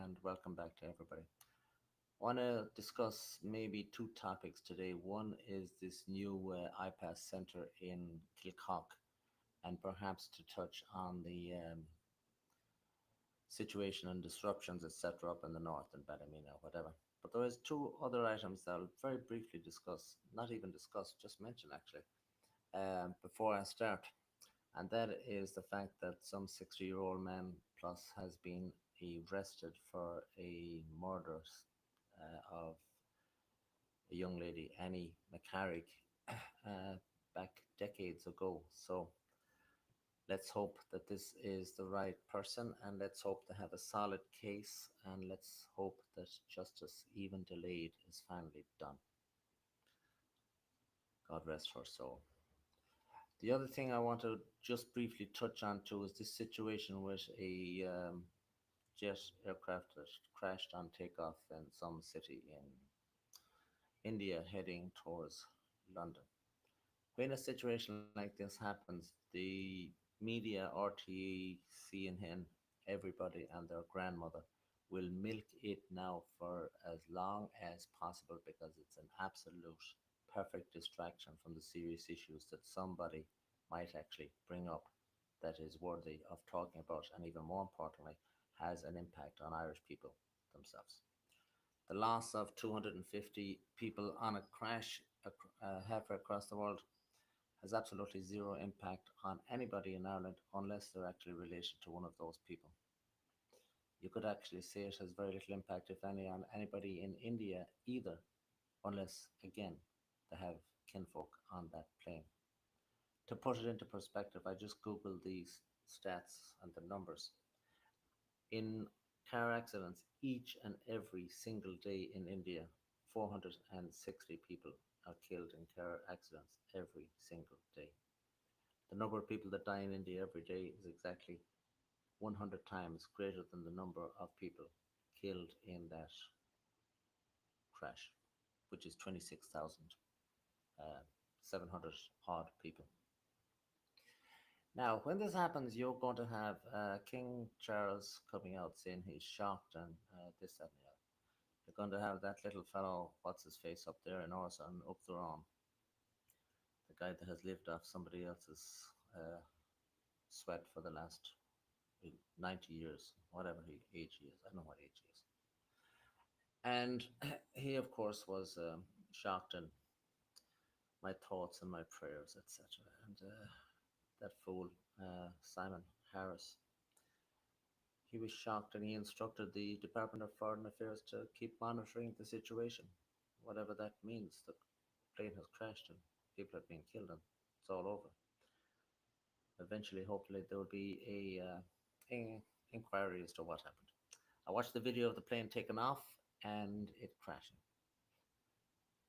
and welcome back to everybody. I want to discuss maybe two topics today. One is this new iPass Centre in Kilcock, and perhaps to touch on the situation and disruptions, etc., up in the north in Ballymena, whatever. But there is two other items that I'll very briefly discuss, not even discuss, just mention actually, before I start. And that is the fact that some 60-year-old man plus has been arrested for a murder of a young lady, Annie McCarrick, uh, back decades ago. So let's hope that this is the right person, and let's hope they have a solid case, and let's hope that justice, even delayed, is finally done. God rest her soul. The other thing I want to just briefly touch on too is this situation with a jet aircraft that crashed on takeoff in some city in India heading towards London. When a situation like this happens, the media, RTE, CNN, everybody and their grandmother will milk it now for as long as possible because it's an absolute perfect distraction from the serious issues that somebody might actually bring up that is worthy of talking about, and even more importantly, has an impact on Irish people themselves. The loss of 250 people on a crash halfway across the world has absolutely zero impact on anybody in Ireland unless they're actually related to one of those people. You could actually say it has very little impact, if any, on anybody in India either, unless, again, they have kinfolk on that plane. To put it into perspective, I just Googled these stats and the numbers. In car accidents, each and every single day in India, 460 people are killed in car accidents every single day. The number of people that die in India every day is exactly 100 times greater than the number of people killed in that crash, which is 26,700 odd people. Now, when this happens, you're going to have King Charles coming out saying he's shocked and this, that, and the other. You're going to have that little fellow, what's his face, up there in Orson, up the wrong, the guy that has lived off somebody else's sweat for the last 90 years, whatever age he is. I don't know what age he is. And he, of course, was shocked, and my thoughts and my prayers, etc. And that fool, Simon Harris, he was shocked and he instructed the Department of Foreign Affairs to keep monitoring the situation, whatever that means. The plane has crashed and people have been killed, and it's all over. Eventually, hopefully, there will be a inquiry as to what happened. I watched the video of the plane taking off and it crashing.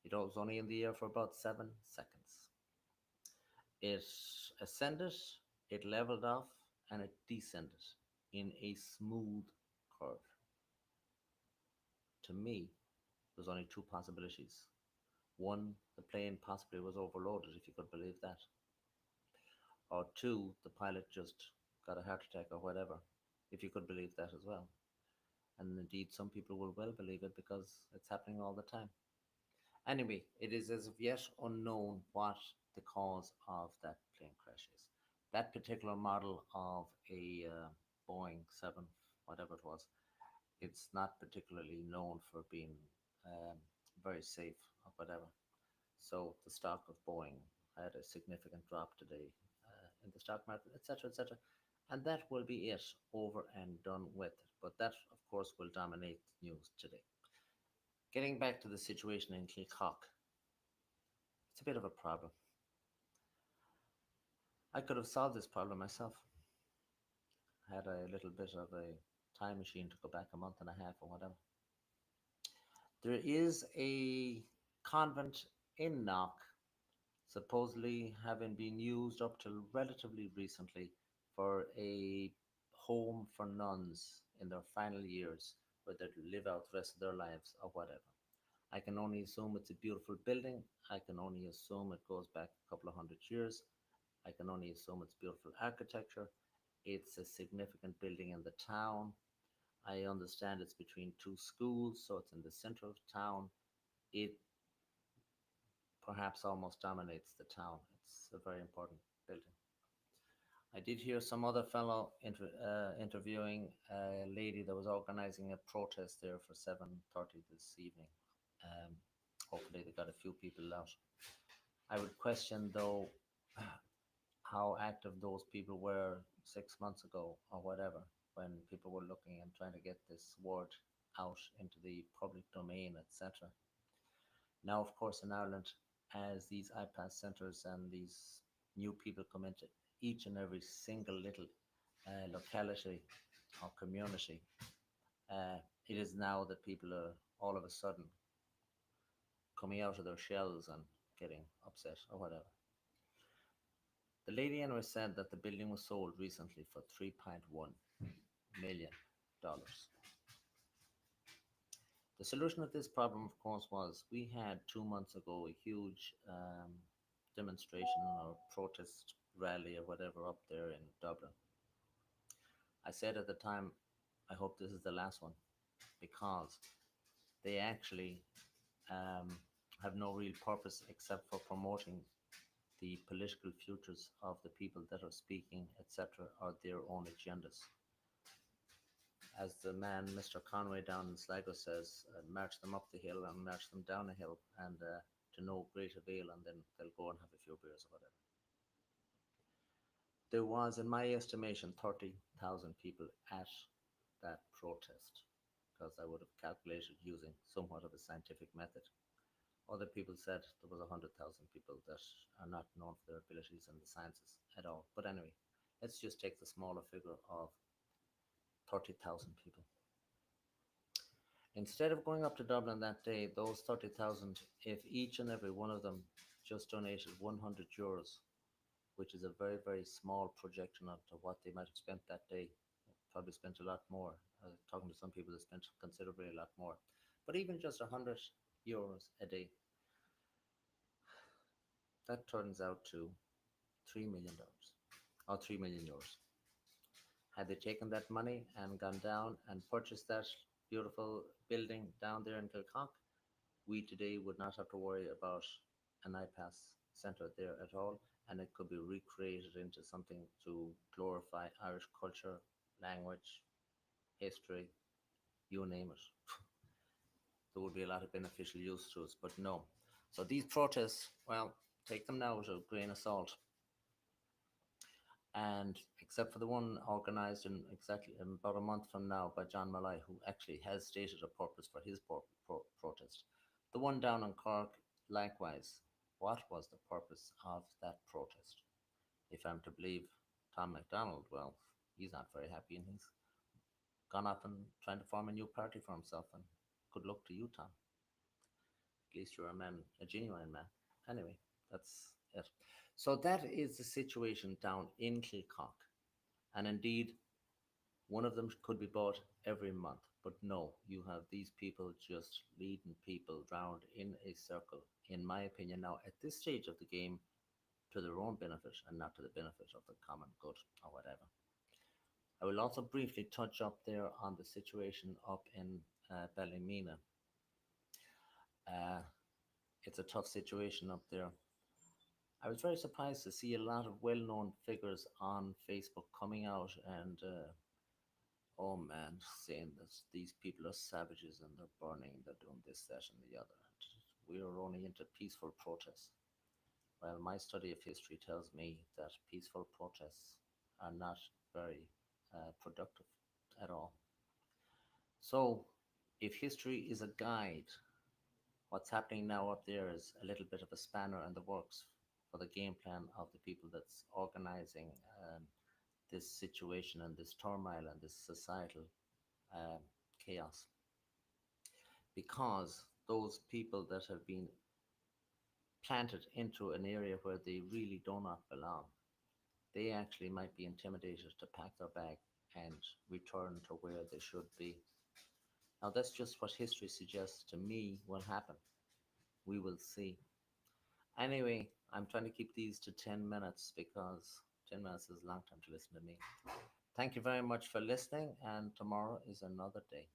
It was only in the air for about 7 seconds. It ascended, it leveled off, and it descended in a smooth curve. To me, there's only two possibilities. One, the plane possibly was overloaded, if you could believe that. Or two, the pilot just got a heart attack or whatever, if you could believe that as well. And indeed, some people will well believe it because it's happening all the time. Anyway, it is as of yet unknown what the cause of that plane crash is. That particular model of a Boeing 7, whatever it was, it's not particularly known for being um, very safe or whatever. So the stock of Boeing had a significant drop today in the stock market, etc., etc. And that will be it, over and done with. But that, of course, will dominate news today. Getting back to the situation in Kilcock, it's a bit of a problem. I could have solved this problem myself. I had a little bit of a time machine to go back a month and a half or whatever. There is a convent in Knock, supposedly having been used up till relatively recently for a home for nuns in their final years where they live out the rest of their lives or whatever. I can only assume it's a beautiful building. I can only assume it goes back a couple of hundred years. I can only assume it's beautiful architecture. It's a significant building in the town. I I understand it's between two schools, so it's in the center of town. It perhaps almost dominates the town. It's a very important building. I did hear some other fellow interviewing a lady that was organizing a protest there for 7:30 this evening. Um, Hopefully, they got a few people out. I would question though how active those people were 6 months ago or whatever, when people were looking and trying to get this word out into the public domain, etc. Now, of course, in Ireland, as these iPass centres and these new people come into each and every single little locality or community, uh, it is now that people are all of a sudden coming out of their shells and getting upset or whatever. The lady anyway said that the building was sold recently for $3.1 million. The solution of this problem, of course, was we had 2 months ago a huge demonstration or protest rally or whatever up there in Dublin. I said at the time, I hope this is the last one because they actually um, have no real purpose except for promoting the political futures of the people that are speaking, etc., or their own agendas. As the man, Mr. Conway down in Sligo says, march them up the hill and march them down the hill, and to no great avail, and then they'll go and have a few beers or whatever. There was, in my estimation, 30,000 people at that protest because I would have calculated using somewhat of a scientific method. Other people said there was 100,000 people that are not known for their abilities in the sciences at all. But anyway, let's just take the smaller figure of 30,000 people. Instead of going up to Dublin that day, those 30,000, if each and every one of them just donated €100, which is a very, very small projection of to what they might have spent that day, probably spent a lot more. Talking to some people that spent considerably a lot more. But even just €100 a day, that turns out to $3 million or €3 million. Had they taken that money and gone down and purchased that beautiful building down there in Kilcock, we today would not have to worry about an iPass centre there at all, and it could be recreated into something to glorify Irish culture, language, history, you name it. There would be a lot of beneficial use to us, but no. So these protests, well, take them now with a grain of salt. And except for the one organised in exactly about a month from now by John Malloy, who actually has stated a purpose for his protest, the one down in Cork, likewise, what was the purpose of that protest? If I'm to believe Tom MacDonald, well, he's not very happy and he's gone off and trying to form a new party for himself. And good luck to you, Tom. At least you're a man, a genuine man. Anyway, that's it. So that is the situation down in Kilcock. And indeed, one of them could be bought every month. But no, you have these people just leading people round in a circle, in my opinion, now at this stage of the game, to their own benefit and not to the benefit of the common good or whatever. I will also briefly touch up there on the situation up in Ballymena. Uh, it's a tough situation up there. I was very surprised to see a lot of well known figures on Facebook coming out and oh man, saying that these people are savages and they're burning, they're doing this, that, and the other. And we are only into peaceful protests. Well, my study of history tells me that peaceful protests are not very productive at all. So, if history is a guide, what's happening now up there is a little bit of a spanner in the works for the game plan of the people that's organizing this situation and this turmoil and this societal uh, chaos. Because those people that have been planted into an area where they really do not belong, they actually might be intimidated to pack their bag and return to where they should be. Now, that's just what history suggests to me will happen. We will see. Anyway, I'm trying to keep these to 10 minutes because 10 minutes is a long time to listen to me. Thank you very much for listening, and tomorrow is another day.